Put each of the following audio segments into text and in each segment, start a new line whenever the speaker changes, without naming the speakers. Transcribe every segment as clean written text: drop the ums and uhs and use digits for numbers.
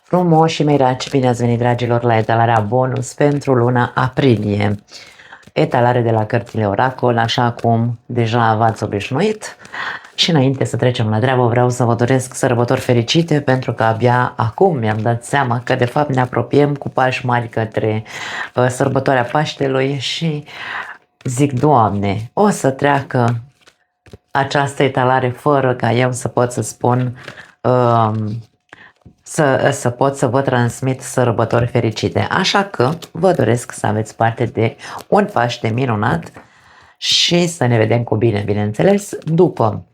Frumoși mei dragi, bine ați venit, dragilor, la etalarea bonus pentru luna aprilie. Etalare de la cărțile Oracol, așa cum deja v-ați obișnuit. Și înainte să trecem la treabă, vreau să vă doresc sărbători fericite, pentru că abia acum mi-am dat seama că de fapt ne apropiem cu pași mari către sărbătoarea Paștelui și zic, Doamne, o să treacă această etalare fără ca eu să pot să spun să pot să vă transmit sărbători fericite. Așa că vă doresc să aveți parte de un Paște minunat și să ne vedem cu bine, bineînțeles, după.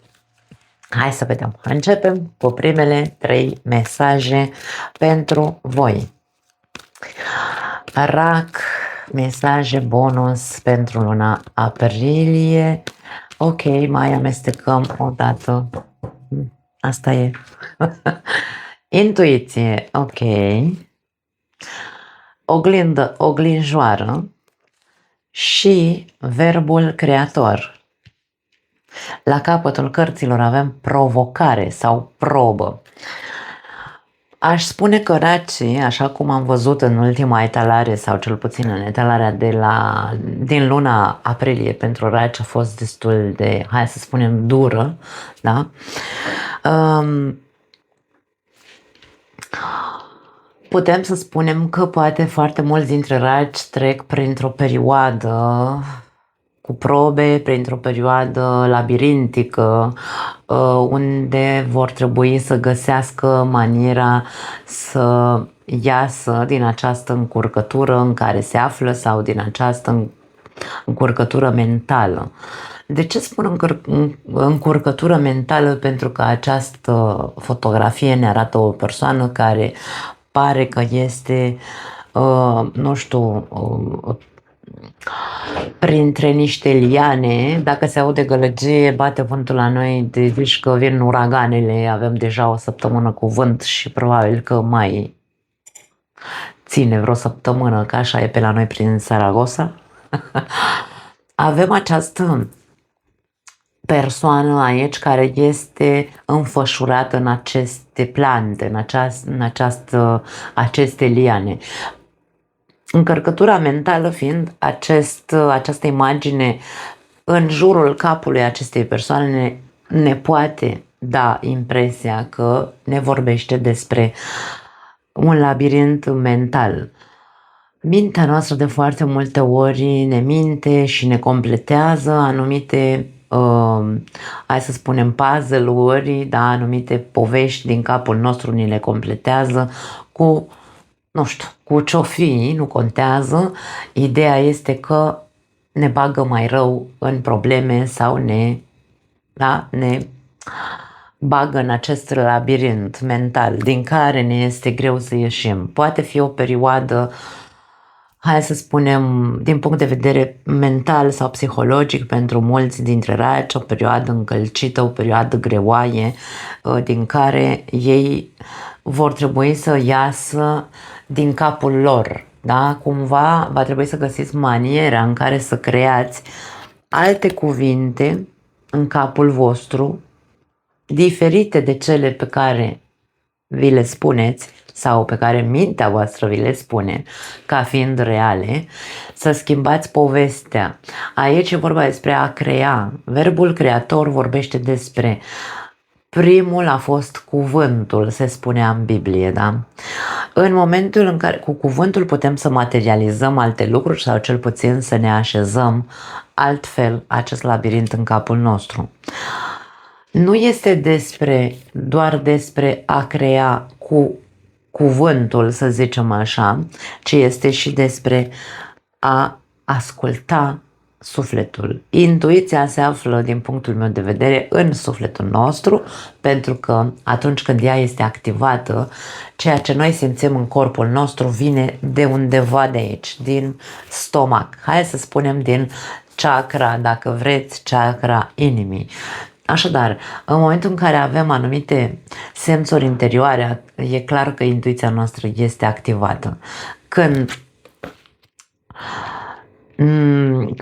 Hai să vedem. Începem cu primele 3 mesaje pentru voi. RAC, mesaje bonus pentru luna aprilie. Ok, mai amestecăm o dată. Asta e. Intuiție, ok. Oglindă, oglinjoară și verbul creator. La capătul cărților avem provocare sau probă. Aș spune că racii, așa cum am văzut în ultima etalare, sau cel puțin în etalarea din luna aprilie pentru raci, a fost destul de, hai să spunem, dură, da? Putem să spunem că poate foarte mulți dintre raci trec printr-o perioadă cu probe, printr-o perioadă labirintică, unde vor trebui să găsească maniera să iasă din această încurcătură în care se află sau din această încurcătură mentală. De ce spun încurcătură mentală? Pentru că această fotografie ne arată o persoană care pare că este, nu știu, printre niște liane. Dacă se aude gălăgie, bate vântul la noi, de zici că vin uraganele, avem deja o săptămână cu vânt și probabil că mai ține vreo săptămână, că așa e pe la noi prin Saragossa. Avem această persoană aici care este înfășurată în aceste plante, în aceste liane. Încărcătura mentală fiind această imagine în jurul capului acestei persoane ne poate da impresia că ne vorbește despre un labirint mental. Mintea noastră de foarte multe ori ne minte și ne completează anumite, hai să spunem, puzzle-uri, da, anumite povești din capul nostru ni le completează cu, nu știu, cu ce-o fi, nu contează. Ideea este că ne bagă mai rău în probleme sau ne bagă în acest labirint mental din care ne este greu să ieșim. Poate fi o perioadă, hai să spunem, din punct de vedere mental sau psihologic pentru mulți dintre raci, o perioadă încălcită, o perioadă greoaie, din care ei vor trebui să iasă din capul lor. Da? Cumva va trebui să găsiți maniera în care să creați alte cuvinte în capul vostru, diferite de cele pe care vi le spuneți sau pe care mintea voastră vi le spune ca fiind reale, să schimbați povestea. Aici e vorba despre a crea. Verbul creator vorbește despre primul a fost cuvântul, se spunea în Biblie, da? În momentul în care cu cuvântul putem să materializăm alte lucruri sau cel puțin să ne așezăm altfel acest labirint în capul nostru. Nu este doar despre a crea cu cuvântul, să zicem așa, ci este și despre a asculta sufletul. Intuiția se află, din punctul meu de vedere, în sufletul nostru, pentru că atunci când ea este activată, ceea ce noi simțim în corpul nostru vine de undeva de aici, din stomac. Hai să spunem din chakra, dacă vreți, chakra inimii. Așadar, în momentul în care avem anumite senzori interioare, e clar că intuiția noastră este activată. Când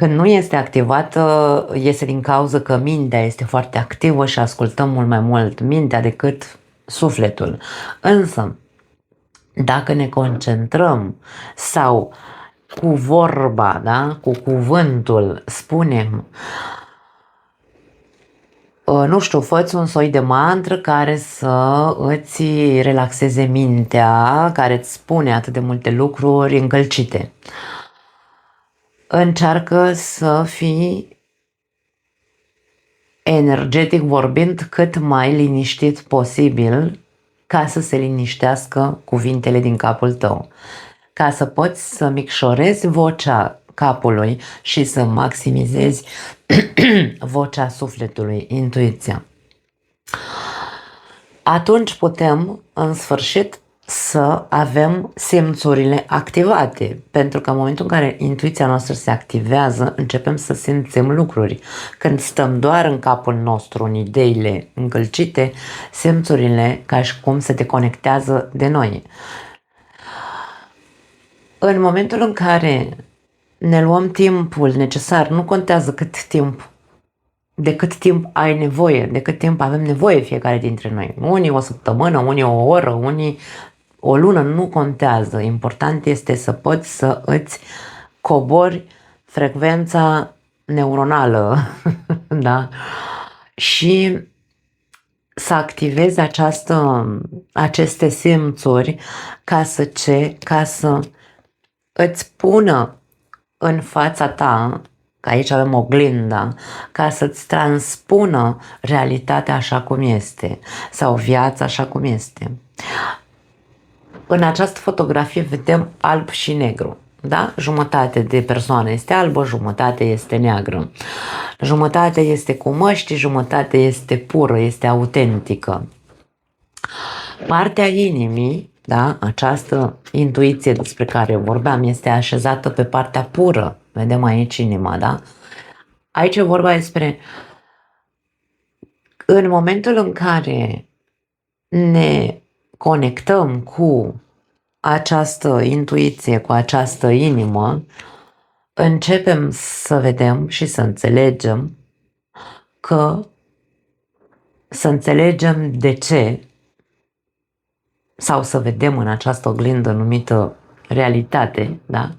nu este activată, este din cauza că mintea este foarte activă și ascultăm mult mai mult mintea decât sufletul. Însă, dacă ne concentrăm sau cu vorba, da, cu cuvântul spunem, nu știu, fă-ți un soi de mantră care să îți relaxeze mintea, care îți spune atât de multe lucruri încălcite. Încearcă să fii, energetic vorbind, cât mai liniștit posibil, ca să se liniștească cuvintele din capul tău, ca să poți să micșorezi vocea capului și să maximizezi vocea sufletului, intuiția. Atunci putem, în sfârșit, să avem simțurile activate, pentru că în momentul în care intuiția noastră se activează, începem să simțim lucruri. Când stăm doar în capul nostru, în ideile încălcite, simțurile ca și cum se deconectează de noi. În momentul în care ne luăm timpul necesar, nu contează cât timp, de cât timp ai nevoie, de cât timp avem nevoie fiecare dintre noi. Unii o săptămână, unii o oră, unii o lună, nu contează. Important este să poți să îți cobori frecvența neuronală, da? Și să activezi aceste simțuri ca să îți pună în fața ta, că aici avem oglinda, ca să-ți transpună realitatea așa cum este sau viața așa cum este. În această fotografie vedem alb și negru. Da? Jumătate de persoană este albă, jumătate este neagră. Jumătate este cu măști, jumătate este pură, este autentică. Partea inimii, da? Această intuiție despre care vorbeam, este așezată pe partea pură. Vedem aici inima, da? Aici e vorba despre în momentul în care ne conectăm cu această intuiție, cu această inimă, începem să vedem și să înțelegem de ce, sau să vedem în această oglindă numită realitate, da?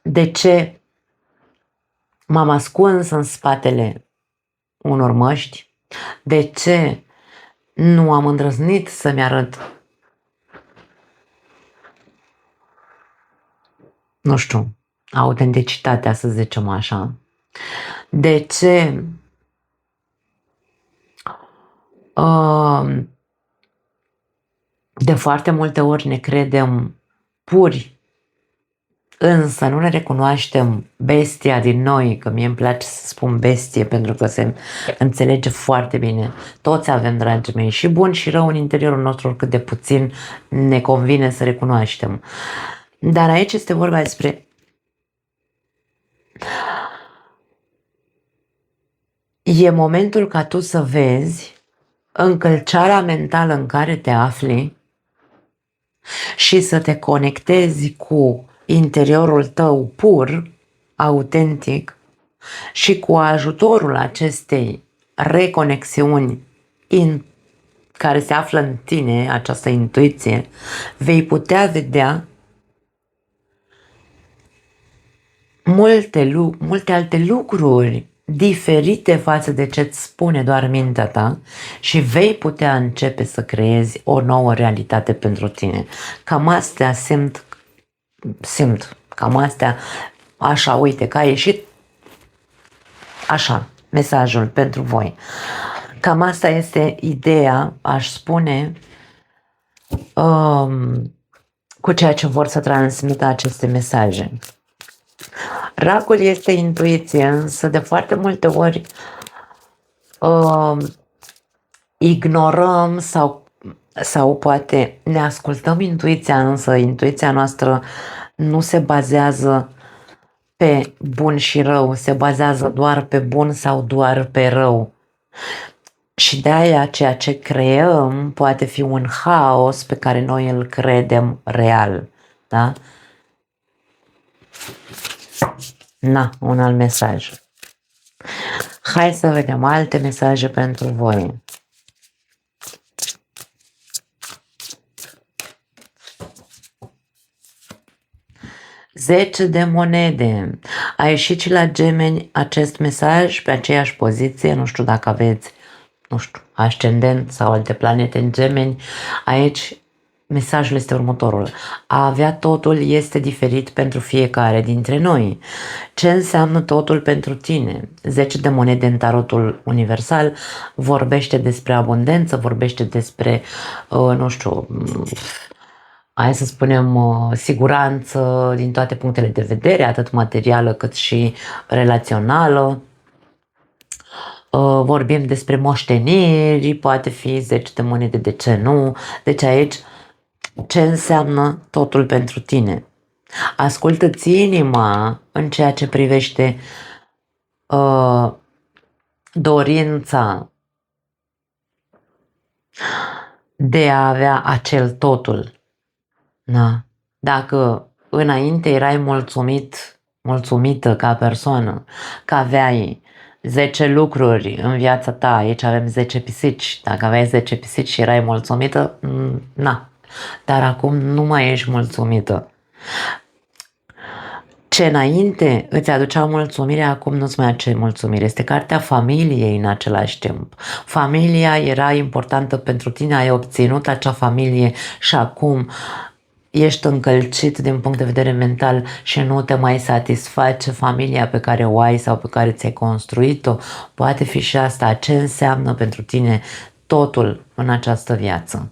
De ce m-am ascuns în spatele unor măști? De ce nu am îndrăznit să-mi arăt, nu știu, autenticitatea, să zicem așa? De ce de foarte multe ori ne credem puri, însă nu ne recunoaștem bestia din noi, că mie îmi place să spun bestie pentru că se înțelege foarte bine. Toți avem, dragii mei, și bun și rău în interiorul nostru, oricât de puțin ne convine să recunoaștem. Dar aici este vorba despre e momentul ca tu să vezi încălcarea mentală în care te afli și să te conectezi cu interiorul tău pur, autentic, și cu ajutorul acestei reconexiuni care se află în tine, această intuiție, vei putea vedea multe alte lucruri diferite față de ce îți spune doar mintea ta și vei putea începe să creezi o nouă realitate pentru tine. Cam astea simt, cam astea, așa, uite, că a ieșit așa, mesajul pentru voi. Cam asta este ideea, aș spune, cu ceea ce vor să transmită aceste mesaje. Racul este intuiție, însă de foarte multe ori ignorăm sau poate ne ascultăm intuiția, însă intuiția noastră nu se bazează pe bun și rău, se bazează doar pe bun sau doar pe rău. Și de aia ceea ce creăm poate fi un haos pe care noi îl credem real. Da? Un alt mesaj. Hai să vedem alte mesaje pentru voi. 10 de monede. A ieșit și la Gemeni acest mesaj pe aceeași poziție, nu știu dacă aveți, nu știu, ascendent sau alte planete în Gemeni. Aici mesajul este următorul. A avea totul este diferit pentru fiecare dintre noi. Ce înseamnă totul pentru tine? 10 de monede în tarotul universal vorbește despre abundență, vorbește despre, nu știu, hai să spunem, siguranță din toate punctele de vedere, atât materială cât și relațională. Vorbim despre moșteniri, poate fi 10 de monede, de ce nu? Deci aici, ce înseamnă totul pentru tine? Ascultă-ți inima în ceea ce privește dorința de a avea acel totul. Da. Dacă înainte erai mulțumită ca persoană, că aveai 10 lucruri în viața ta, aici avem 10 pisici, dacă aveai 10 pisici și erai mulțumită, na, dar acum nu mai ești mulțumită. Ce înainte îți aducea mulțumire, acum nu-ți mai aduce mulțumire. Este cartea familiei în același timp. Familia era importantă pentru tine, ai obținut acea familie și acum ești încălcit din punct de vedere mental și nu te mai satisface familia pe care o ai sau pe care ți-ai construit-o. Poate fi și asta. Ce înseamnă pentru tine totul în această viață?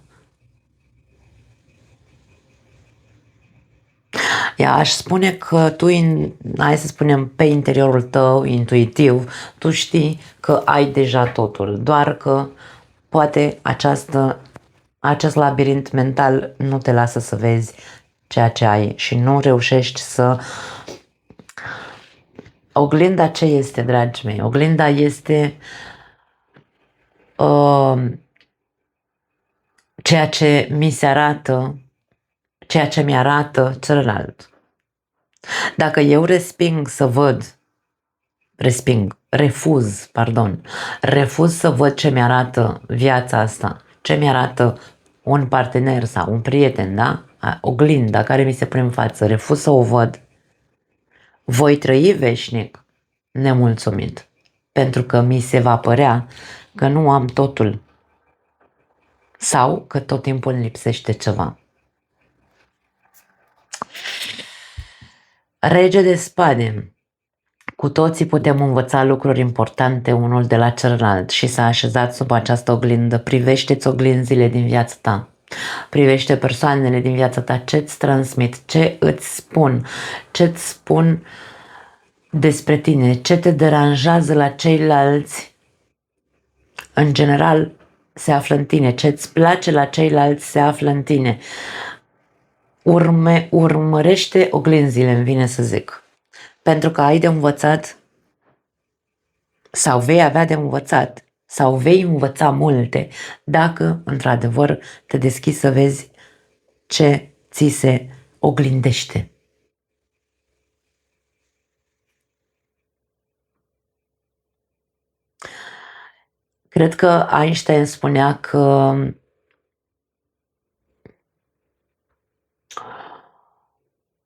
Aș spune că tu, hai să spunem, pe interiorul tău, intuitiv, tu știi că ai deja totul, doar că poate acest labirint mental nu te lasă să vezi ceea ce ai și nu reușești să... Oglinda ce este, dragii mei? Oglinda este ceea ce mi se arată, ceea ce mi arată celălalt. Dacă eu refuz să văd ce mi-arată viața asta, ce mi-arată un partener sau un prieten, da? Oglinda care mi se pune în față, refuz să o văd, voi trăi veșnic nemulțumit, pentru că mi se va părea că nu am totul sau că tot timpul îmi lipsește ceva. Rege de spade. Cu toții putem învăța lucruri importante unul de la celălalt și s-a așezat sub această oglindă. Privește-ți oglinzile din viața ta. Privește persoanele din viața ta, ce-ți transmit, ce îți spun despre tine, ce te deranjează la ceilalți, în general se află în tine, ce-ți place la ceilalți se află în tine. Urmărește oglinzile, îmi vine să zic. Pentru că ai de învățat sau vei avea de învățat sau vei învăța multe dacă, într-adevăr, te deschizi să vezi ce ți se oglindește. Cred că Einstein spunea că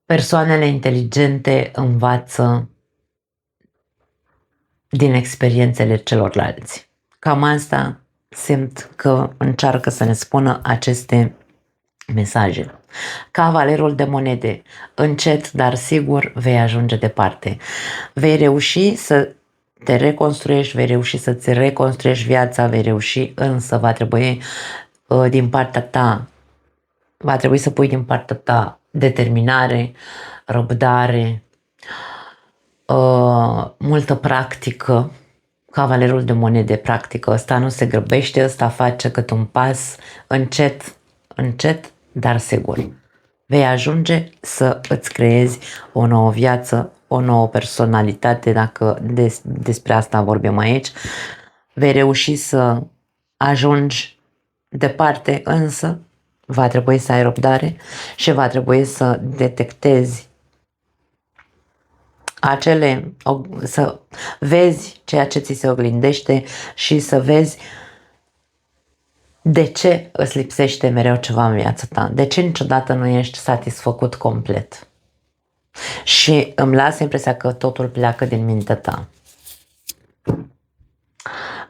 persoanele inteligente învață din experiențele celorlalți. Cam asta simt că încearcă să ne spună aceste mesaje. Cavalerul de monede. Încet, dar sigur vei ajunge departe. Vei reuși să te reconstruiești, vei reuși să-ți reconstruiești viața, vei reuși, însă va trebui să pui din partea ta determinare, răbdare, multă practică. Cavalerul de monede practică, ăsta nu se grăbește, ăsta face cât un pas, încet, dar sigur. Vei ajunge să îți creezi o nouă viață, o nouă personalitate, dacă despre asta vorbim aici. Vei reuși să ajungi departe, însă va trebui să ai răbdare și va trebui să detectezi să vezi ceea ce ți se oglindește și să vezi de ce îți lipsește mereu ceva în viața ta, de ce niciodată nu ești satisfăcut complet. Și îmi lasă impresia că totul pleacă din mintea ta.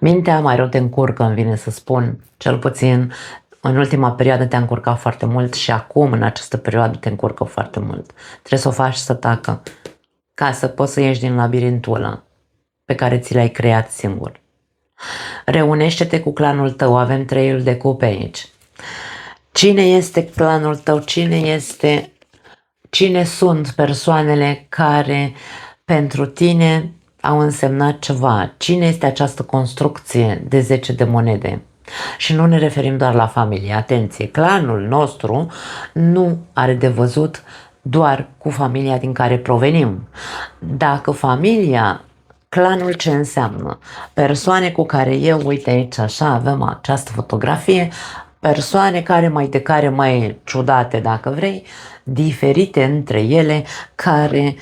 Mintea mai rău te încurcă, îmi vine să spun, cel puțin în ultima perioadă te-a încurcat foarte mult și acum, în această perioadă, te încurcă foarte mult. Trebuie să o faci să tacă, ca să poți să ieși din labirintul ăla pe care ți l-ai creat singur. Reunește-te cu clanul tău, avem 3 de cupe aici. Cine este clanul tău? Cine sunt persoanele care pentru tine au însemnat ceva? Cine este această construcție de 10 de monede? Și nu ne referim doar la familie. Atenție, clanul nostru nu are de văzut doar cu familia din care provenim. Dacă familia, clanul ce înseamnă? Persoane cu care eu, uite aici așa, avem această fotografie, persoane care mai ciudate, dacă vrei, diferite între ele, care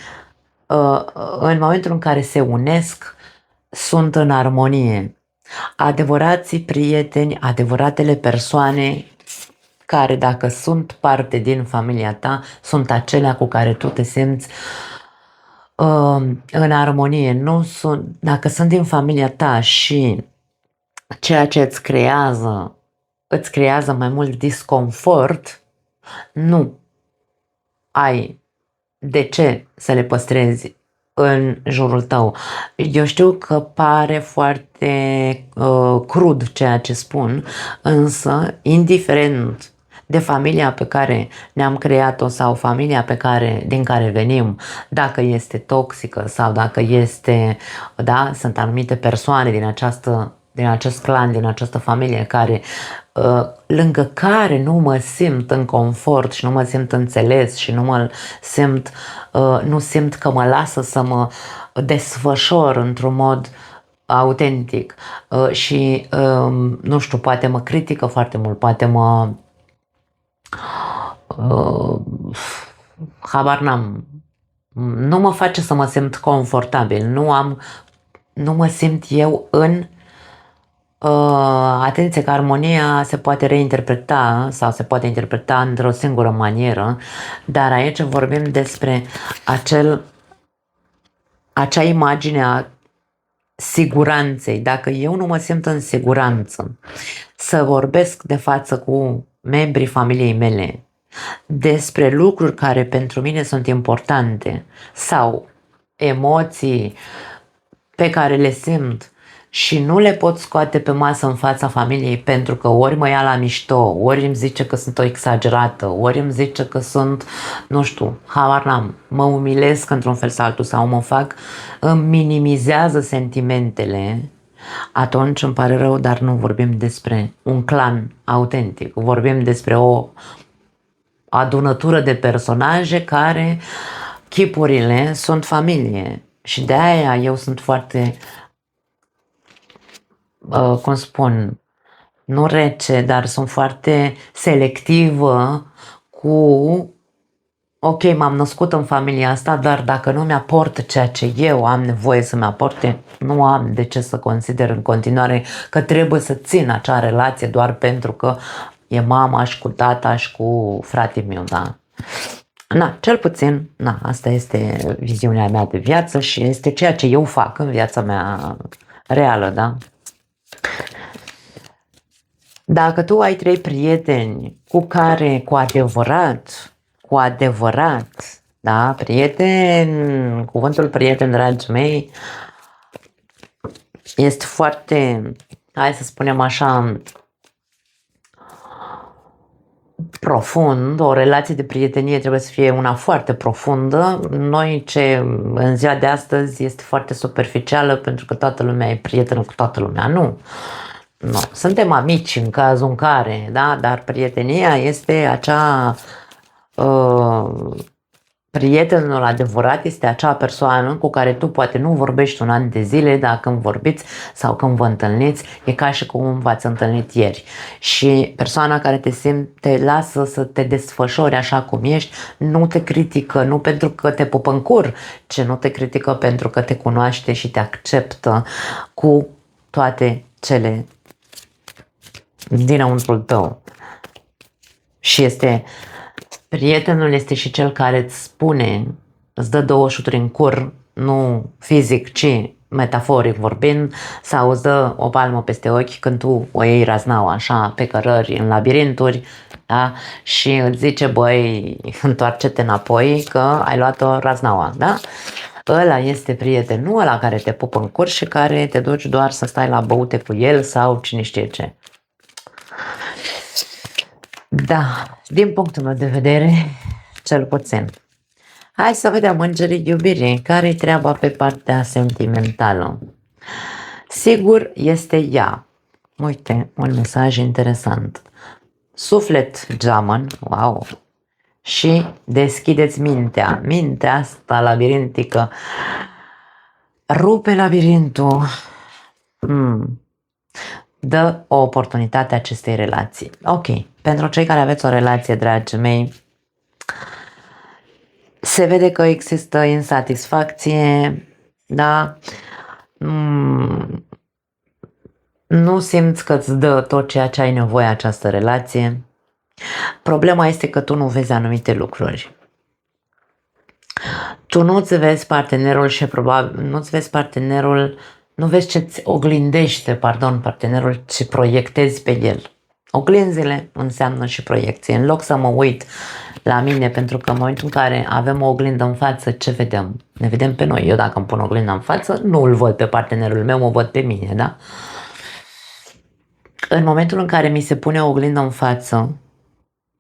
în momentul în care se unesc sunt în armonie. Adevărații prieteni, adevăratele persoane care, dacă sunt parte din familia ta, sunt acelea cu care tu te simți în armonie. Nu sunt, dacă sunt din familia ta și ceea ce îți creează mai mult disconfort, nu ai de ce să le păstrezi în jurul tău. Eu știu că pare foarte crud ceea ce spun, însă indiferent de familia pe care ne-am creat-o sau familia din care venim, dacă este toxică sau dacă este, da, sunt anumite persoane din acest clan, din această familie care lângă care nu mă simt în confort și nu mă simt înțeles și nu simt că mă lasă să mă desfășor într-un mod autentic și nu știu, poate mă critică foarte mult, poate habar n-am, nu mă face să mă simt confortabil, nu mă simt eu în atenție că armonia se poate reinterpreta sau se poate interpreta într-o singură manieră, dar aici vorbim despre acea imagine a siguranței. Dacă eu nu mă simt în siguranță să vorbesc de față cu membrii familiei mele despre lucruri care pentru mine sunt importante sau emoții pe care le simt și nu le pot scoate pe masă în fața familiei pentru că ori mă ia la mișto, ori îmi zice că sunt o exagerată, ori îmi zice că sunt, nu știu, habar n-am, mă umilesc într-un fel sau altul sau îmi minimizează sentimentele, atunci îmi pare rău, dar nu vorbim despre un clan autentic, vorbim despre o adunătură de personaje care chipurile sunt familie și de aia eu sunt foarte cum spun, nu rece, dar sunt foarte selectivă cu ok, m-am născut în familia asta, dar dacă nu mi-aportă ceea ce eu am nevoie să mi-aporte, nu am de ce să consider în continuare că trebuie să țin acea relație doar pentru că e mama și cu tata și cu fratele meu, da? Na, cel puțin, na, asta este viziunea mea de viață și este ceea ce eu fac în viața mea reală, da? Dacă tu ai 3 prieteni cu care cu adevărat, da, prieten, cuvântul prieten, dragii mei, este foarte, hai să spunem așa, profund, o relație de prietenie trebuie să fie una foarte profundă. Noi ce în ziua de astăzi este foarte superficială pentru că toată lumea e prietenă cu toată lumea, nu. Nu. Suntem amici în cazul în care, da, dar prietenia este acea prietenul adevărat este acea persoană cu care tu poate nu vorbești un an de zile, dar când vorbiți sau când vă întâlniți, e ca și cum v-ați întâlnit ieri. Și persoana care te lasă să te desfășori așa cum ești, nu te critică, nu pentru că te pupă în cur, ci nu te critică pentru că te cunoaște și te acceptă cu toate cele dinăuntrul tău. Și prietenul este și cel care îți spune îți dă 2 șuturi în cur, nu fizic, ci metaforic vorbind, sau îți dă o palmă peste ochi când tu o iei raznaua așa pe cărări în labirinturi, da? Și îți zice, băi, întoarce-te înapoi că ai luat-o raznaua, da? Ăla este prietenul ăla care te pupă în cur și care te duci doar să stai la băute cu el sau cine știe ce. Da, din punctul meu de vedere, cel puțin. Hai să vedem îngerii iubirii, care-i treaba pe partea sentimentală. Sigur, este ea. Uite, un mesaj interesant. Suflet geamăn, wow, și deschideți mintea. Mintea asta labirintică rupe labirintul. Dă o oportunitate acestei relații. Ok, pentru cei care aveți o relație, dragii mei, se vede că există insatisfacție, da? Nu simți că îți dă tot ceea ce ai nevoie această relație. Problema este că tu nu vezi anumite lucruri. Tu nu-ți vezi partenerul și probabil nu-ți vezi partenerul, nu vezi ce-ți oglindește, partenerul, ce proiectezi pe el. Oglinzile înseamnă și proiecție. În loc să mă uit la mine, pentru că în momentul în care avem o oglindă în față, ce vedem? Ne vedem pe noi. Eu dacă îmi pun oglinda în față, nu îl văd pe partenerul meu, mă văd pe mine, da? În momentul în care mi se pune o oglindă în față,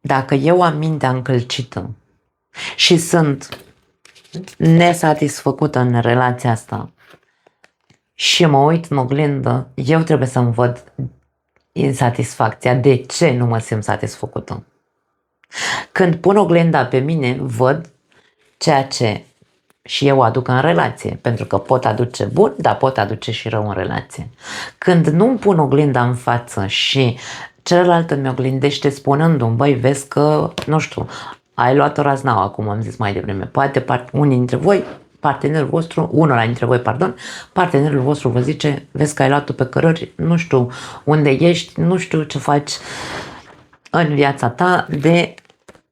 dacă eu am mintea încălcită și sunt nesatisfăcută în relația asta și mă uit în oglindă, eu trebuie să-mi văd insatisfacția. De ce nu mă simt satisfăcută? Când pun oglinda pe mine, văd ceea ce și eu aduc în relație, pentru că pot aduce bun, dar pot aduce și rău în relație. Când nu-mi pun oglinda în față și celălalt îmi oglindește spunându-mi, băi, vezi că, nu știu, ai luat o raznaua, cum am zis mai devreme, poate unii dintre voi, partenerul vostru vă zice, vezi că ai luat-o pe cărări, nu știu unde ești, nu știu ce faci în viața ta, de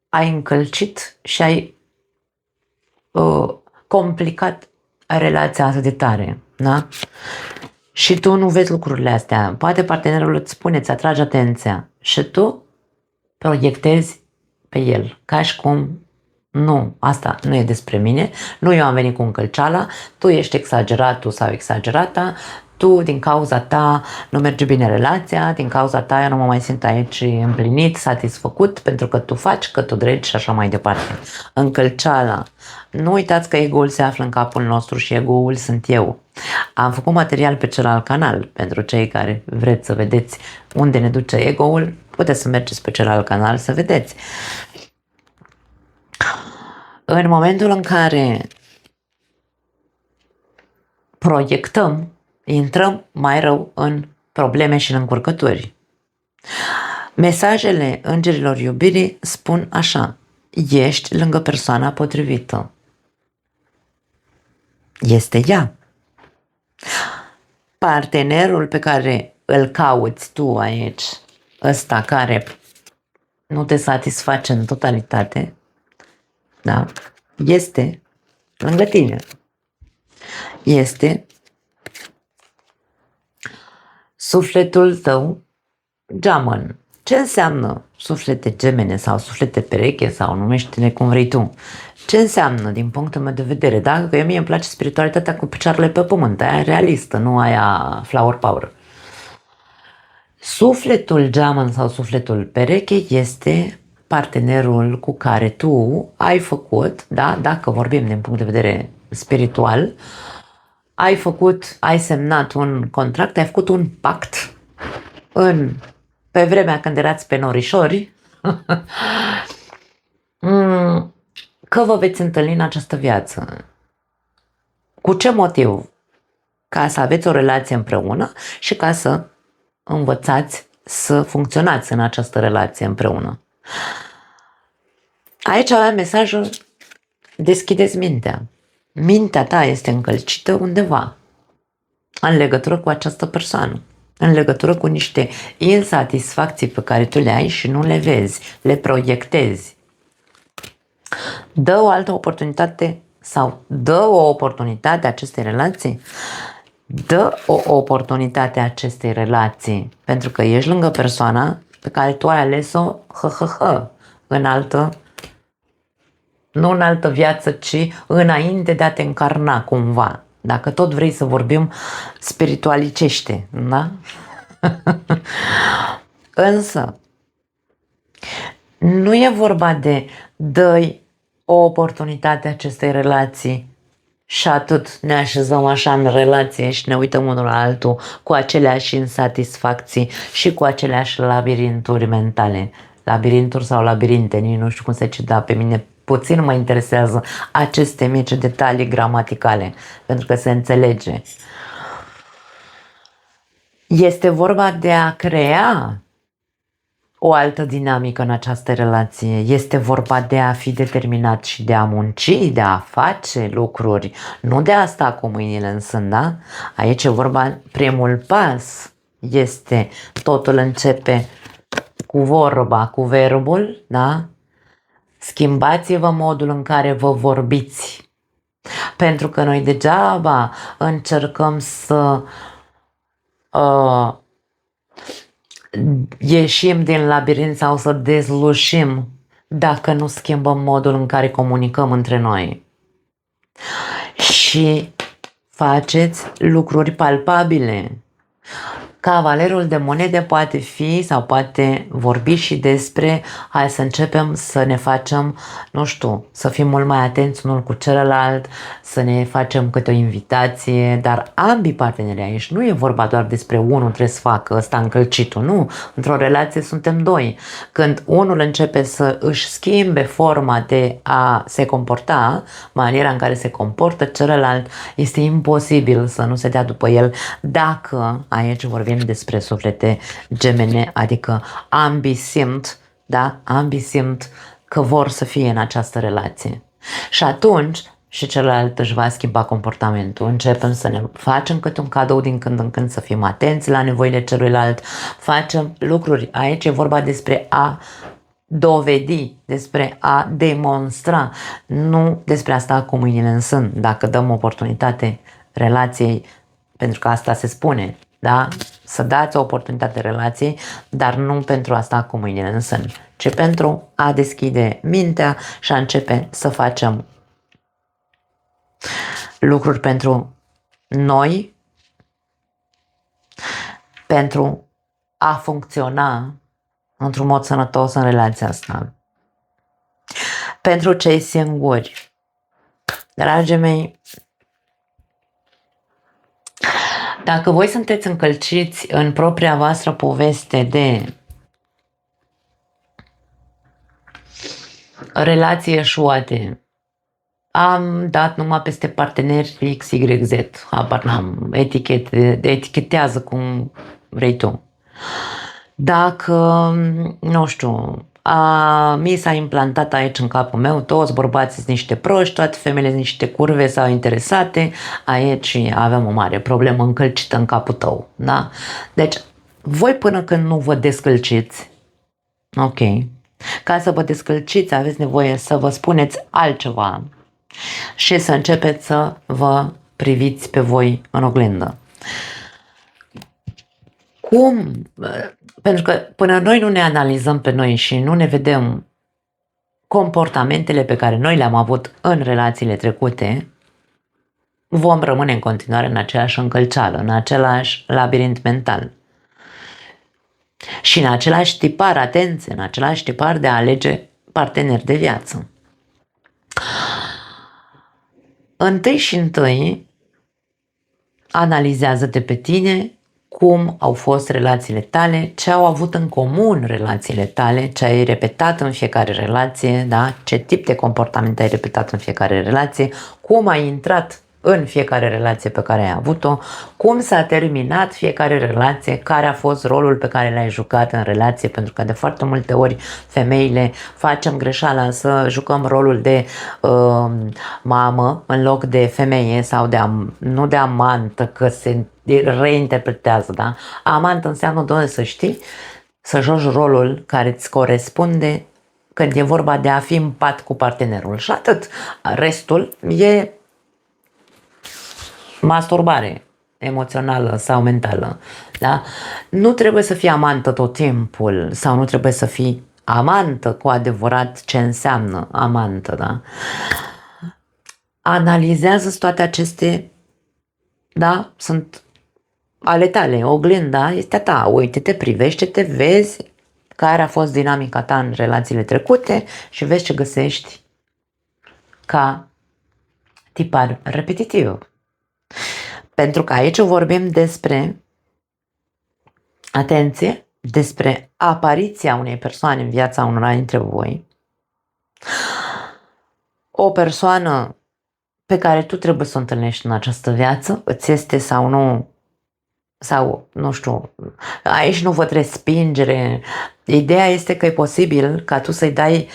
ai încălcit și ai complicat relația atât de tare, da? Și tu nu vezi lucrurile astea. Poate partenerul îți spune, îți atrage atenția și tu proiectezi pe el, ca și cum nu, asta nu e despre mine, nu eu am venit cu încălceala, tu ești exageratul sau exagerata, tu din cauza ta nu merge bine relația, din cauza ta eu nu mă mai simt aici împlinit, satisfăcut, pentru că tu faci, că tu dregi și așa mai departe. Încălceala. Nu uitați că ego-ul se află în capul nostru și ego-ul sunt eu. Am făcut material pe celălalt canal, pentru cei care vreți să vedeți unde ne duce ego-ul, puteți să mergeți pe celălalt canal să vedeți. În momentul în care proiectăm, intrăm mai rău în probleme și în încurcături. Mesajele îngerilor iubirii spun așa: ești lângă persoana potrivită. Este ea. Partenerul pe care îl cauți tu aici, ăsta care nu te satisface în totalitate, da? Este lângă tine. Este sufletul tău geamăn. Ce înseamnă suflete gemene sau suflete pereche sau numește-le cum vrei tu? Ce înseamnă din punctul meu de vedere? Da? Că mie îmi place spiritualitatea cu picioarele pe pământ, aia realistă, nu aia flower power. Sufletul geamăn sau sufletul pereche este partenerul cu care tu ai făcut, da? Dacă vorbim din punct de vedere spiritual, ai semnat un contract, ai făcut un pact pe vremea când erați pe norișori, că vă veți întâlni în această viață. Cu ce motiv? Ca să aveți o relație împreună și ca să învățați să funcționați în această relație împreună. Aici avem mesajul: deschideți mintea. Mintea ta este încălcită undeva în legătură cu această persoană, în legătură cu niște insatisfacții pe care tu le ai și nu le vezi, le proiectezi. Dă o altă oportunitate sau dă o oportunitate acestei relații? Dă o oportunitate acestei relații, pentru că ești lângă persoana pe care tu ai ales-o în altă, nu în altă viață, ci înainte de a te încarna cumva. Dacă tot vrei să vorbim spiritualicește, da? Însă, nu e vorba de dă-i o oportunitate acestei relații și atât, ne așezăm așa în relație și ne uităm unul la altul cu aceleași insatisfacții și cu aceleași labirinturi mentale. Labirinturi sau labirinte, nici nu știu cum se zice, dar pe mine puțin mă interesează aceste mici detalii gramaticale, pentru că se înțelege. Este vorba de a crea o altă dinamică în această relație. Este vorba de a fi determinat și de a munci, de a face lucruri, nu de a sta cu mâinile în sân, da? Aici e vorba, primul pas este, totul începe cu vorba, cu verbul, da? Schimbați-vă modul în care vă vorbiți. Pentru că noi degeaba încercăm să ieșim din labirint sau să dezlușim dacă nu schimbăm modul în care comunicăm între noi. Și faceți lucruri palpabile. Cavalerul de monede poate fi sau poate vorbi și despre hai să începem să ne facem, nu știu, să fim mult mai atenți unul cu celălalt, să ne facem câte o invitație, dar ambii parteneri aici, nu e vorba doar despre unul trebuie să facă ăsta încălcitul, nu, într-o relație suntem doi. Când unul începe să își schimbe forma de a se comporta, maniera în care se comportă celălalt, este imposibil să nu se dea după el dacă aici vorbim despre suflete gemene, adică ambii simt, da? Ambii simt că vor să fie în această relație. Și atunci și celălalt își va schimba comportamentul. Începem să ne facem câte un cadou din când în când, să fim atenți la nevoile celuilalt, facem lucruri. Aici e vorba despre a dovedi, despre a demonstra, nu despre a sta cu mâinile în sân. Dacă dăm oportunitate relației, pentru că asta se spune, da? Să dați o oportunitate relației, dar nu pentru a sta cu mâinile în sân, ci pentru a deschide mintea și a începe să facem lucruri pentru noi, pentru a funcționa într-un mod sănătos în relația asta. Pentru cei singuri, dragii mei, dacă voi sunteți încălciți în propria voastră poveste de relații eșuate, am dat numai peste parteneri X, Y, Z, habar n-am, etichetează cum vrei tu. Dacă, nu știu, mi s-a implantat aici în capul meu, toți bărbații sunt niște proști, toate femeile sunt niște curve sau interesate, aici avem o mare problemă încălcită în capul tău, da? Deci, voi până când nu vă descălciți, ok, ca să vă descălciți aveți nevoie să vă spuneți altceva și să începeți să vă priviți pe voi în oglindă. Cum? Pentru că până noi nu ne analizăm pe noi și nu ne vedem comportamentele pe care noi le-am avut în relațiile trecute, vom rămâne în continuare în aceeași încălceală, în același labirint mental. Și în același tipar, atenție, în același tipar de a alege parteneri de viață. Întâi și întâi, analizează-te pe tine, cum au fost relațiile tale, ce au avut în comun relațiile tale, ce ai repetat în fiecare relație, da? Ce tip de comportament ai repetat în fiecare relație, cum ai intrat în fiecare relație pe care ai avut-o, cum s-a terminat fiecare relație, care a fost rolul pe care l-ai jucat în relație, pentru că de foarte multe ori femeile facem greșeala să jucăm rolul de mamă în loc de femeie sau nu de amantă, că se reinterpretează, da? Amant înseamnă doar să știi, să joci rolul care îți corespunde când e vorba de a fi în pat cu partenerul și atât. Restul e masturbare emoțională sau mentală. Da? Nu trebuie să fii amantă tot timpul sau nu trebuie să fii amantă cu adevărat ce înseamnă amantă. Da? Analizează toate aceste, da? Sunt ale tale, oglinda este a ta, uite-te, privește-te, vezi care a fost dinamica ta în relațiile trecute și vezi ce găsești ca tipar repetitiv. Pentru că aici vorbim despre, atenție, despre apariția unei persoane în viața unora dintre voi, o persoană pe care tu trebuie să o întâlnești în această viață, îți este sau nu, sau nu știu, aici nu văd respingere. Ideea este că e posibil ca tu să-i dai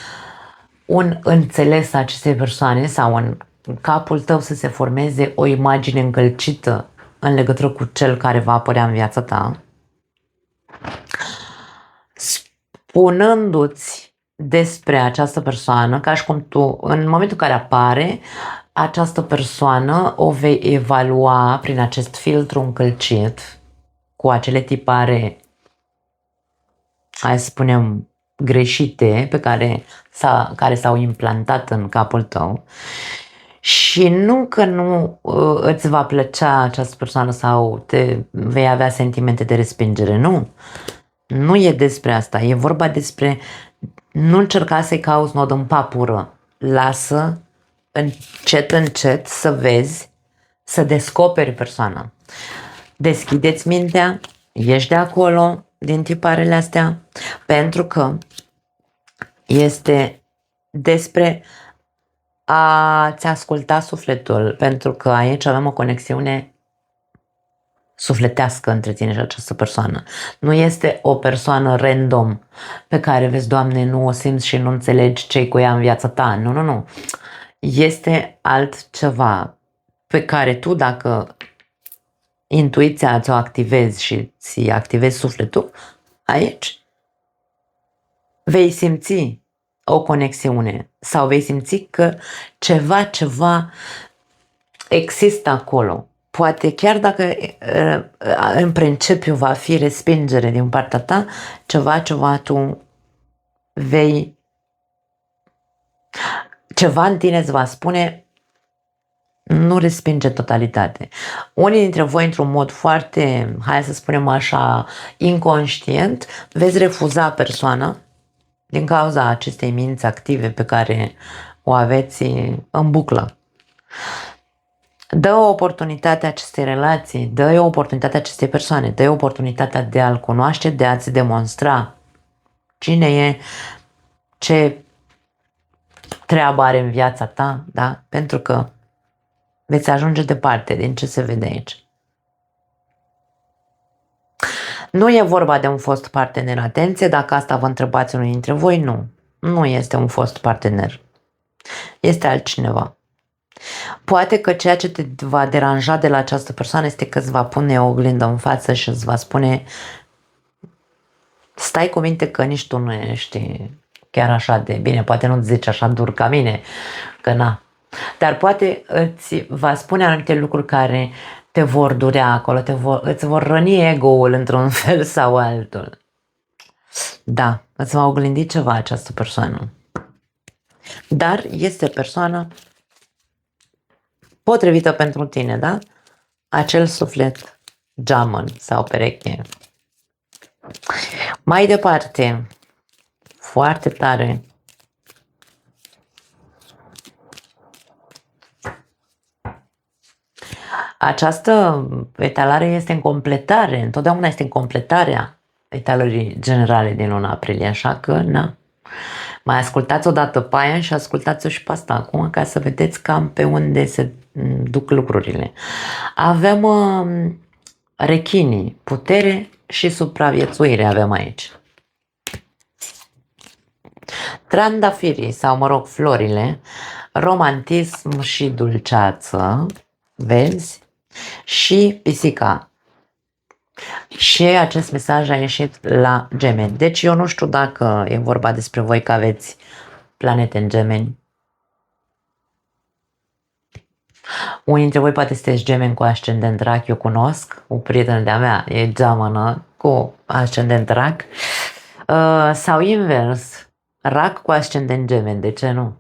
un înțeles acestei persoane sau în capul tău să se formeze o imagine încălcită în legătură cu cel care va apărea în viața ta, spunându-ți despre această persoană, ca și cum tu, în momentul în care apare, această persoană o vei evalua prin acest filtru încălcit, cu acele tipare, hai să spunem, greșite, care s-au implantat în capul tău. Și nu că nu îți va plăcea această persoană sau te vei avea sentimente de respingere, nu. Nu e despre asta, e vorba despre nu încerca să-i cauți nod în papură. Lasă încet să vezi, să descoperi persoana. Deschideți mintea, ieși de acolo, din tiparele astea, pentru că este despre a-ți asculta sufletul, pentru că aici avem o conexiune sufletească între tine și această persoană. Nu este o persoană random pe care vezi, Doamne, nu o simți și nu înțelegi ce-i cu ea în viața ta. Nu. Este altceva pe care tu, dacă intuiția ți-o activezi și ți activezi sufletul, aici vei simți o conexiune sau vei simți că ceva există acolo. Poate chiar dacă în principiu va fi respingere din partea ta, ceva tu vei, ceva în tine îți va spune nu respinge totalitate. Unii dintre voi, într-un mod foarte, hai să spunem așa, inconștient, veți refuza persoana din cauza acestei minți active pe care o aveți în buclă. Dă o oportunitate acestei relații, dă o oportunitate acestei persoane, dă oportunitatea de a-l cunoaște, de a-ți demonstra cine e, ce treabă are în viața ta, da? Pentru că veți ajunge departe din ce se vede aici. Nu e vorba de un fost partener, atenție, dacă asta vă întrebați unul dintre voi, nu. Nu este un fost partener. Este altcineva. Poate că ceea ce te va deranja de la această persoană este că îți va pune o oglindă în față și îți va spune stai cu minte că nici tu nu ești chiar așa de bine, poate nu-ți zici așa dur ca mine, că na. Dar poate îți va spune anumite lucruri care te vor durea acolo, îți vor răni ego-ul într-un fel sau altul. Da, îți va oglindi ceva această persoană. Dar este persoana potrivită pentru tine, da? Acel suflet geamăn sau pereche. Mai departe, foarte tare. Această etalare este în completare, întotdeauna este în completarea etalării generale din luna aprilie, așa că, na, mai ascultați odată pe aia și ascultați-o și pe asta acum ca să vedeți cam pe unde se duc lucrurile. Avem rechinii, putere și supraviețuire avem aici. Trandafirii sau, mă rog, florile, romantism și dulceață, vezi? Și pisica. Și acest mesaj a ieșit la Gemeni. Deci eu nu știu dacă e vorba despre voi că aveți planete în Gemeni. Unii dintre voi poate sunteți Gemeni cu ascendent Rac, eu cunosc, o prietenă de-a mea e geamănă cu ascendent Rac, sau invers, Rac cu ascendent Gemeni, de ce nu?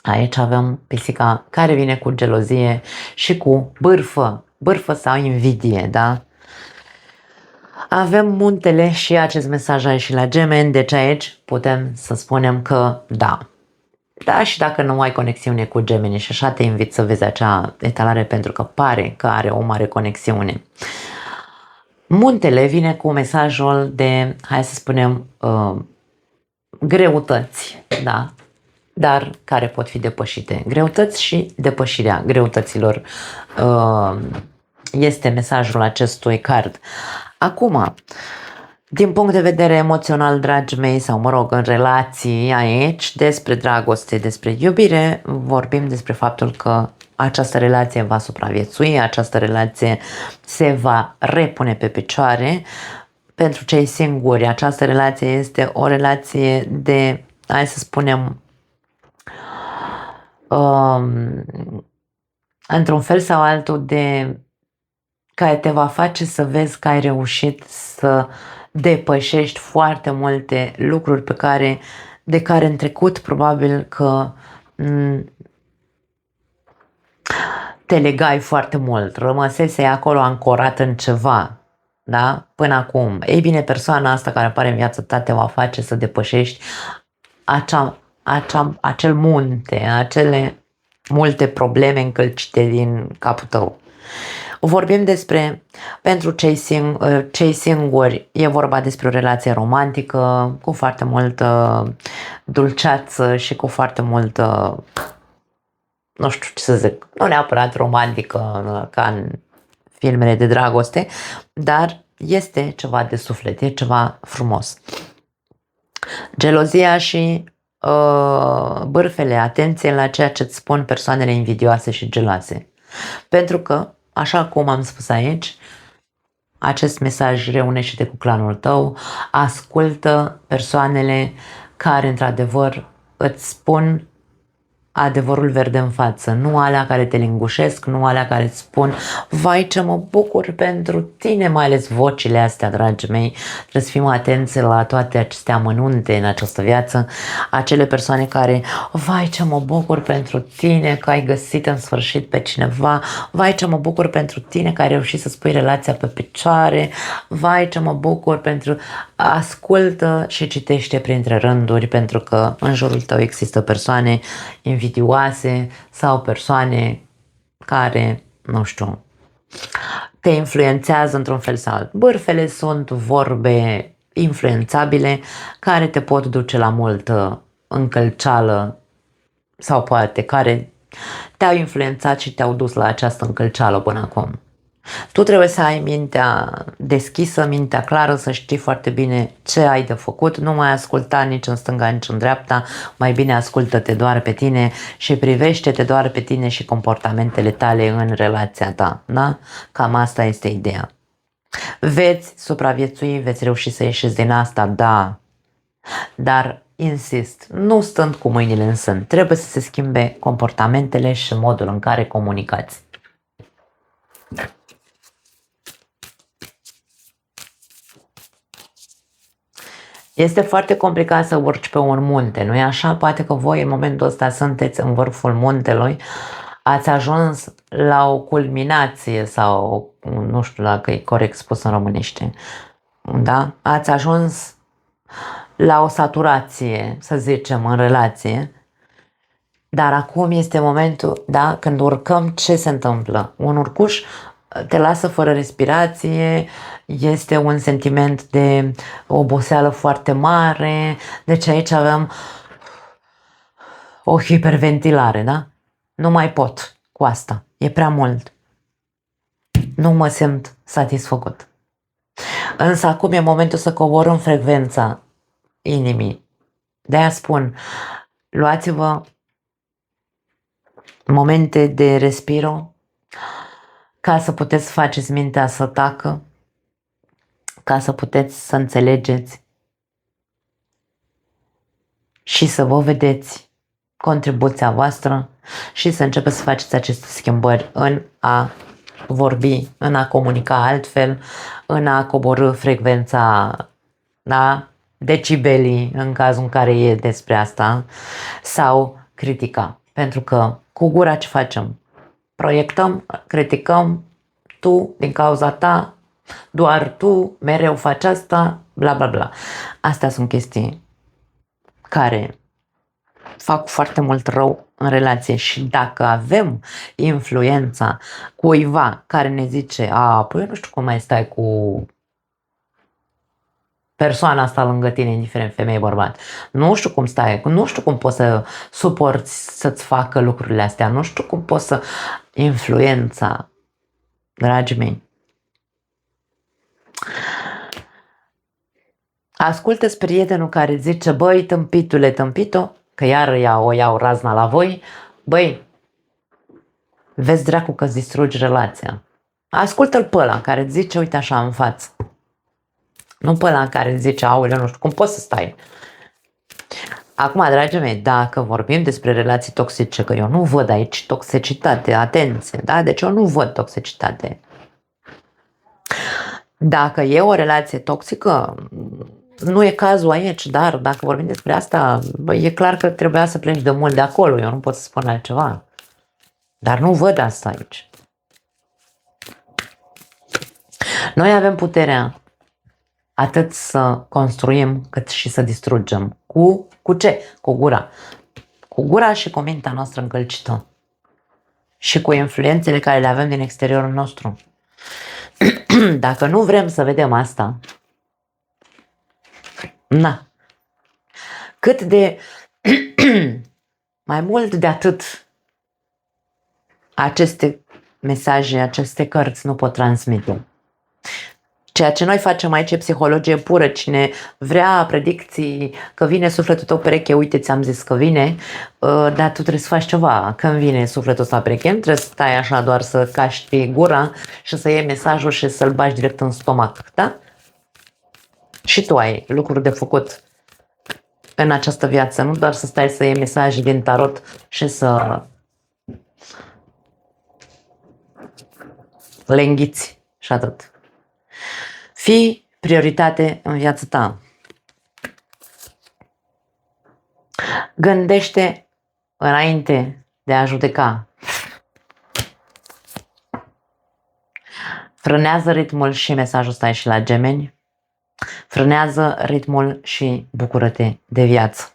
Aici avem pisica care vine cu gelozie și cu bârfă sau invidie, da? Avem muntele și acest mesaj a ieșit la Gemeni, deci aici putem să spunem că da. Da, și dacă nu ai conexiune cu Gemini și așa te invit să vezi acea etalare pentru că pare că are o mare conexiune. Muntele vine cu mesajul de, hai să spunem, greutăți, da? Dar care pot fi depășite. Greutăți și depășirea greutăților este mesajul acestui card. Acum, din punct de vedere emoțional, dragii mei, sau mă rog, în relații aici, despre dragoste, despre iubire, vorbim despre faptul că această relație va supraviețui, această relație se va repune pe picioare. Pentru cei singuri, această relație este o relație de, hai să spunem, într-un fel sau altul de care te va face să vezi că ai reușit să depășești foarte multe lucruri de care în trecut probabil că te legai foarte mult, rămăsese acolo ancorat în ceva, da? Până acum. Ei bine, persoana asta care apare în viața ta te va face să depășești acel munte, acele multe probleme încălcite din capul tău. Vorbim despre, pentru cei singuri, e vorba despre o relație romantică, cu foarte multă dulceață și cu foarte multă, nu știu ce să zic, nu neapărat romantică ca în filmele de dragoste, dar este ceva de suflet, e ceva frumos. Gelozia și bârfele, atenție la ceea ce îți spun persoanele invidioase și geloase. Pentru că, așa cum am spus aici, acest mesaj reunește-te cu clanul tău, ascultă persoanele care într-adevăr îți spun adevărul verde în față, nu alea care te lingușesc, nu alea care îți spun vai ce mă bucur pentru tine, mai ales vocile astea, dragii mei. Trebuie să fim atenți la toate aceste amănunte în această viață, acele persoane care vai ce mă bucur pentru tine că ai găsit în sfârșit pe cineva, vai ce mă bucur pentru tine că ai reușit să spui relația pe picioare, vai ce mă bucur pentru... Ascultă și citește printre rânduri, pentru că în jurul tău există persoane invidioase sau persoane care, nu știu, te influențează într-un fel sau alt. Bârfele sunt vorbe influențabile care te pot duce la multă încălceală sau poate care te-au influențat și te-au dus la această încălceală până acum. Tu trebuie să ai mintea deschisă, mintea clară, să știi foarte bine ce ai de făcut, nu mai asculta nici în stânga, nici în dreapta, mai bine ascultă-te doar pe tine și privește-te doar pe tine și comportamentele tale în relația ta, da? Cam asta este ideea. Veți supraviețui, veți reuși să ieșiți din asta, da, dar insist, nu stând cu mâinile în sân, trebuie să se schimbe comportamentele și modul în care comunicați. Este foarte complicat să urci pe un munte, nu-i așa? Poate că voi în momentul ăsta sunteți în vârful muntelui, ați ajuns la o culminație sau nu știu dacă e corect spus în românește, da? Ați ajuns la o saturație, să zicem, în relație, dar acum este momentul, da, când urcăm, ce se întâmplă? Un urcuș te lasă fără respirație, este un sentiment de oboseală foarte mare, deci aici avem o hiperventilare, da? Nu mai pot cu asta, e prea mult. Nu mă simt satisfăcut. Însă acum e momentul să coborâm frecvența inimii. De-aia spun, luați-vă momente de respiro ca să puteți să faceți mintea să tacă, ca să puteți să înțelegeți și să vă vedeți contribuția voastră și să începeți să faceți aceste schimbări în a vorbi, în a comunica altfel, în a coborî frecvența, da? Decibelii în cazul în care e despre asta, sau critica. Pentru că cu gura ce facem? Proiectăm, criticăm, tu, din cauza ta, doar tu, mereu faci asta, bla bla bla. Astea sunt chestii care fac foarte mult rău în relație și dacă avem influența cuiva care ne zice, păi eu nu știu cum mai stai cu persoana asta lângă tine, indiferent femeie, bărbat. Nu știu cum stai, nu știu cum poți să suporți să-ți facă lucrurile astea, nu știu cum poți să... Influența, dragii mei. Ascultă-ți prietenul care zice, băi, tâmpitule, tâmpito, că iar o iau razna la voi, băi, vezi dracu că-ți distrugi relația. Ascultă-l pe ăla care zice, uite așa în față. Nu pe ăla care zice, aoleu, nu știu cum poți să stai. Acum, dragii mei, dacă vorbim despre relații toxice, că eu nu văd aici toxicitate, atenție, da? Deci eu nu văd toxicitate. Dacă e o relație toxică, nu e cazul aici, dar dacă vorbim despre asta, e clar că trebuia să pleci de mult de acolo, eu nu pot să spun altceva. Dar nu văd asta aici. Noi avem puterea atât să construim cât și să distrugem. Cu ce? Cu gura. Cu gura și cu mintea noastră încălcită. Și cu influențele care le avem din exteriorul nostru. Dacă nu vrem să vedem asta, cât de mai mult de atât aceste mesaje, aceste cărți nu pot transmite. Ceea ce noi facem aici e psihologie pură. Cine vrea predicții că vine sufletul tău pereche, uite, ți-am zis că vine, dar tu trebuie să faci ceva. Când vine sufletul ăsta pereche, nu trebuie să stai așa doar să caști gura și să iei mesajul și să-l bagi direct în stomac, da? Și tu ai lucruri de făcut în această viață, nu doar să stai să iei mesaje din tarot și să le înghiți și atât. Fii prioritate în viața ta. Gândește înainte de a judeca. Frânează ritmul și mesajul ăsta e și la Gemeni. Frânează ritmul și bucură-te de viață.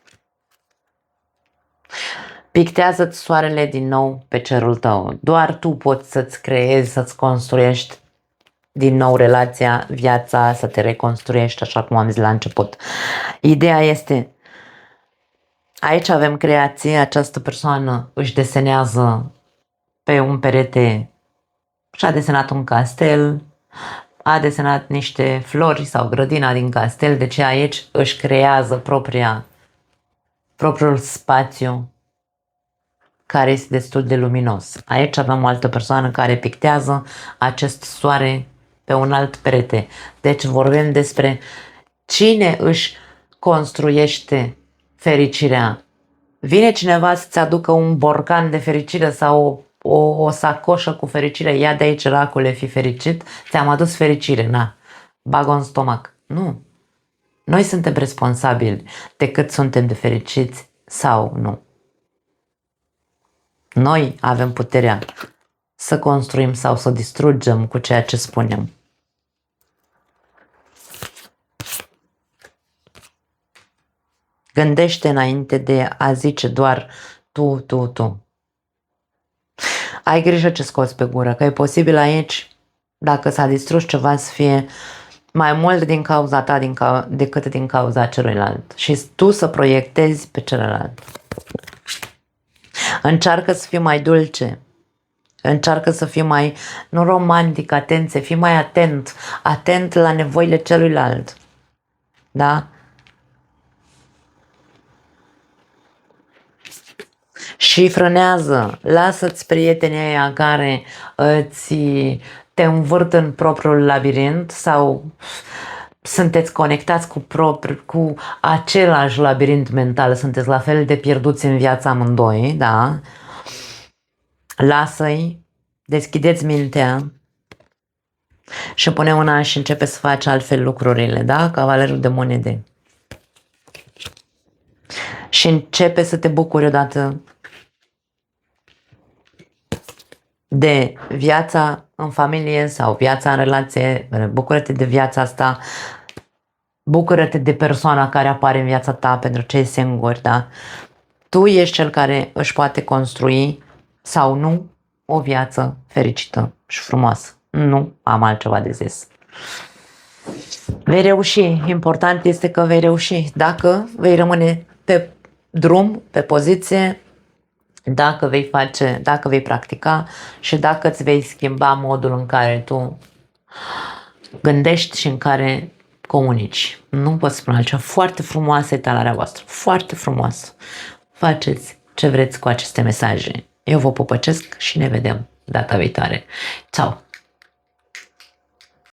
Pictează-ți soarele din nou pe cerul tău. Doar tu poți să-ți creezi, să-ți construiești din nou relația, viața, să te reconstruiești, așa cum am zis la început. Ideea este, aici avem creație, această persoană își desenează pe un perete, și-a desenat un castel, a desenat niște flori sau grădina din castel, deci aici își creează propriul spațiu care este destul de luminos. Aici avem o altă persoană care pictează acest soare pe un alt perete. Deci vorbim despre cine își construiește fericirea. Vine cineva să-ți aducă un borcan de fericire sau o sacoșă cu fericire, ia de aici, racule, fi fericit, ți-am adus fericire, na, bag-o în stomac. Nu. Noi suntem responsabili de cât suntem de fericiți sau nu. Noi avem puterea să construim sau să distrugem cu ceea ce spunem. Gândește înainte de a zice doar tu. Ai grijă ce scoți pe gură, că e posibil aici, dacă s-a distrus ceva, să fie mai mult din cauza ta decât din cauza celuilalt. Și tu să proiectezi pe celălalt. Încearcă să fii mai dulce. Încearcă să fii mai, nu romantic, atenție, fii mai atent la nevoile celuilalt. Da? Și frânează, lasă-ți prietenii aia care te învârt în propriul labirint sau sunteți conectați cu același labirint mental, sunteți la fel de pierduți în viața amândoi, da? Lasă-i, deschideți mintea și pune mâna și începe să faci altfel lucrurile, da? Cavalerul de monede. Și începe să te bucuri odată de viața în familie sau viața în relație. Bucură-te de viața asta. Bucură-te de persoana care apare în viața ta pentru cei singuri, da? Tu ești cel care își poate construi sau nu o viață fericită și frumoasă. Nu am altceva de zis. Vei reuși. Important este că vei reuși. Dacă vei rămâne pe drum, pe poziție, dacă vei practica și dacă îți vei schimba modul în care tu gândești și în care comunici. Nu pot spune altceva. Foarte frumoasă e talarea voastră. Foarte frumoasă. Faceți ce vreți cu aceste mesaje. Eu vă pupăcesc și ne vedem data viitoare. Ciao!